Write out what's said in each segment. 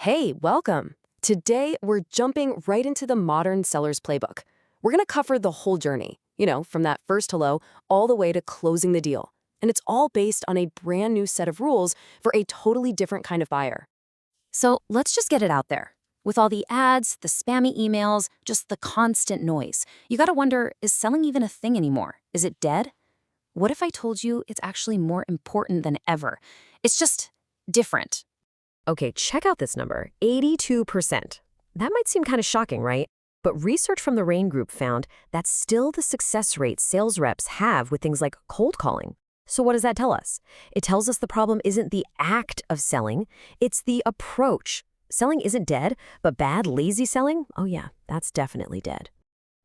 Hey, welcome. Today, we're jumping right into the modern seller's playbook. We're going to cover the whole journey, from that first hello all the way to closing the deal. And it's all based on a brand new set of rules for a totally different kind of buyer. So let's just get it out there. With all the ads, the spammy emails, just the constant noise, you gotta wonder, is selling even a thing anymore? Is it dead? What if I told you it's actually more important than ever? It's just different. Okay, check out this number, 82%. That might seem kind of shocking, right? But research from the RAIN Group found that's still the success rate sales reps have with things like cold calling. So what does that tell us? It tells us the problem isn't the act of selling, it's the approach. Selling isn't dead, but bad, lazy selling? Oh yeah, that's definitely dead.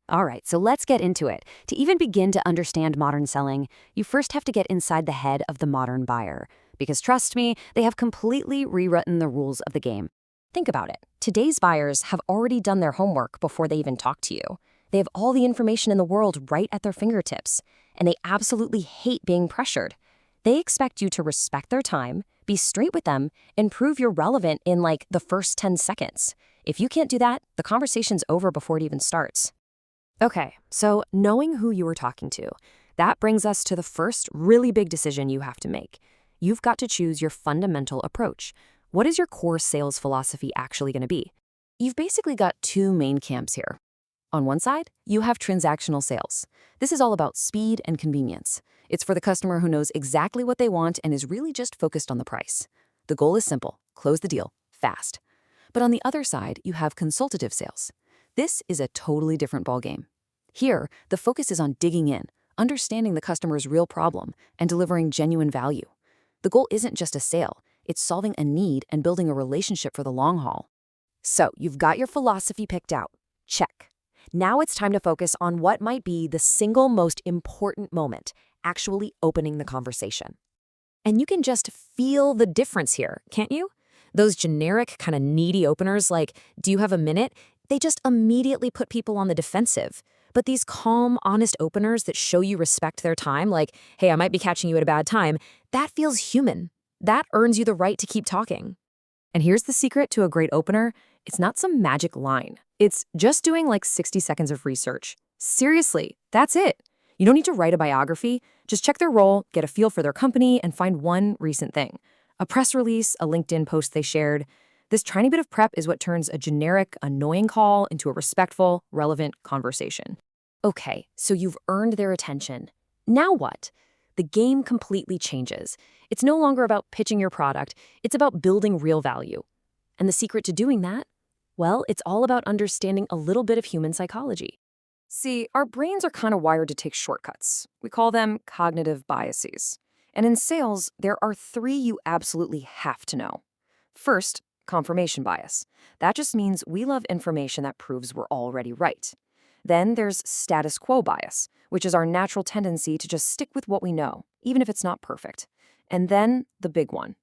All right, so let's get into it. To even begin to understand modern selling, you first have to get inside the head of the modern buyer. Because trust me, they have completely rewritten the rules of the game. Think about it. Today's buyers have already done their homework before they even talk to you. They have all the information in the world right at their fingertips, and they absolutely hate being pressured. They expect you to respect their time, be straight with them, and prove you're relevant in like the first 10 seconds. If you can't do that, the conversation's over before it even starts. Okay, so knowing who you were talking to, that brings us to the first really big decision you have to make. You've got to choose your fundamental approach. What is your core sales philosophy actually going to be? You've basically got two main camps here. On one side, you have transactional sales. This is all about speed and convenience. It's for the customer who knows exactly what they want and is really just focused on the price. The goal is simple: close the deal, fast. But on the other side, you have consultative sales. This is a totally different ballgame. Here, the focus is on digging in, understanding the customer's real problem, and delivering genuine value. The goal isn't just a sale, it's solving a need and building a relationship for the long haul. So, you've got your philosophy picked out. Check. Now it's time to focus on what might be the single most important moment, actually opening the conversation. And you can just feel the difference here, can't you? Those generic, kind of needy openers like, "Do you have a minute?" They just immediately put people on the defensive. But these calm, honest openers that show you respect their time, like, "Hey, I might be catching you at a bad time," that feels human. That earns you the right to keep talking. And here's the secret to a great opener. It's not some magic line. It's just doing like 60 seconds of research. Seriously, that's it. You don't need to write a biography. Just check their role, get a feel for their company, and find one recent thing. A press release, a LinkedIn post they shared. This tiny bit of prep is what turns a generic, annoying call into a respectful, relevant conversation. Okay, so you've earned their attention. Now what? The game completely changes. It's no longer about pitching your product, it's about building real value. And the secret to doing that? Well, it's all about understanding a little bit of human psychology. See, our brains are kind of wired to take shortcuts. We call them cognitive biases. And in sales, there are three you absolutely have to know. First, confirmation bias. That just means we love information that proves we're already right. Then there's status quo bias, which is our natural tendency to just stick with what we know, even if it's not perfect. And then the big one,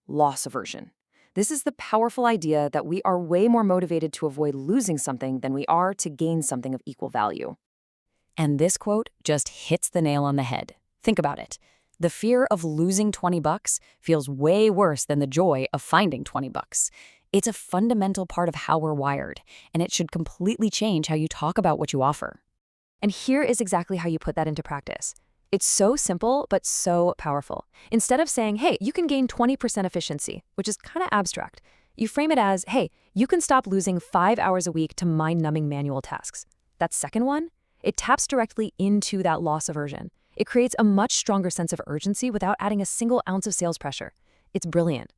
loss aversion. This is the powerful idea that we are way more motivated to avoid losing something than we are to gain something of equal value. And this quote just hits the nail on the head. Think about it. The fear of losing $20 feels way worse than the joy of finding $20. It's a fundamental part of how we're wired, and it should completely change how you talk about what you offer. And here is exactly how you put that into practice. It's so simple, but so powerful. Instead of saying, "Hey, you can gain 20% efficiency," which is kind of abstract, you frame it as, "Hey, you can stop losing 5 hours a week to mind-numbing manual tasks." That second one, it taps directly into that loss aversion. It creates a much stronger sense of urgency without adding a single ounce of sales pressure. It's brilliant.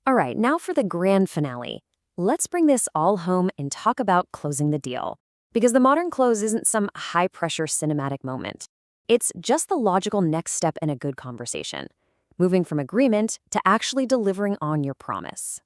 All right, now for the grand finale. Let's bring this all home and talk about closing the deal. Because the modern close isn't some high-pressure cinematic moment. It's just the logical next step in a good conversation, moving from agreement to actually delivering on your promise.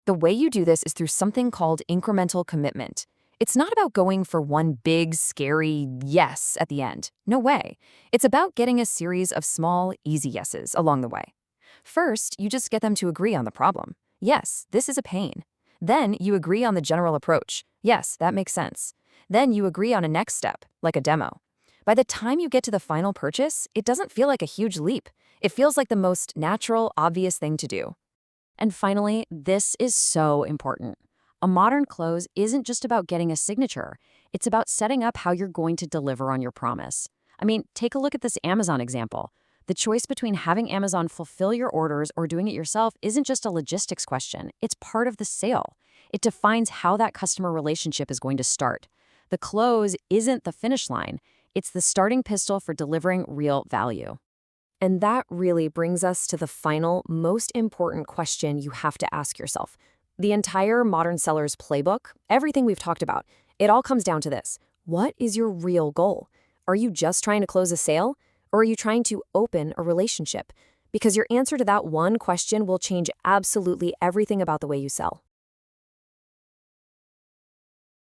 The way you do this is through something called incremental commitment. It's not about going for one big, scary yes at the end. No way. It's about getting a series of small, easy yeses along the way. First, you just get them to agree on the problem. Yes, this is a pain. Then you agree on the general approach. Yes, that makes sense. Then you agree on a next step, like a demo. By the time you get to the final purchase, it doesn't feel like a huge leap. It feels like the most natural, obvious thing to do. And finally, this is so important. A modern close isn't just about getting a signature. It's about setting up how you're going to deliver on your promise. I mean, take a look at this Amazon example. The choice between having Amazon fulfill your orders or doing it yourself isn't just a logistics question. It's part of the sale. It defines how that customer relationship is going to start. The close isn't the finish line. It's the starting pistol for delivering real value. And that really brings us to the final, most important question you have to ask yourself. The entire modern seller's playbook, everything we've talked about, it all comes down to this. What is your real goal? Are you just trying to close a sale? Or are you trying to open a relationship? Because your answer to that one question will change absolutely everything about the way you sell.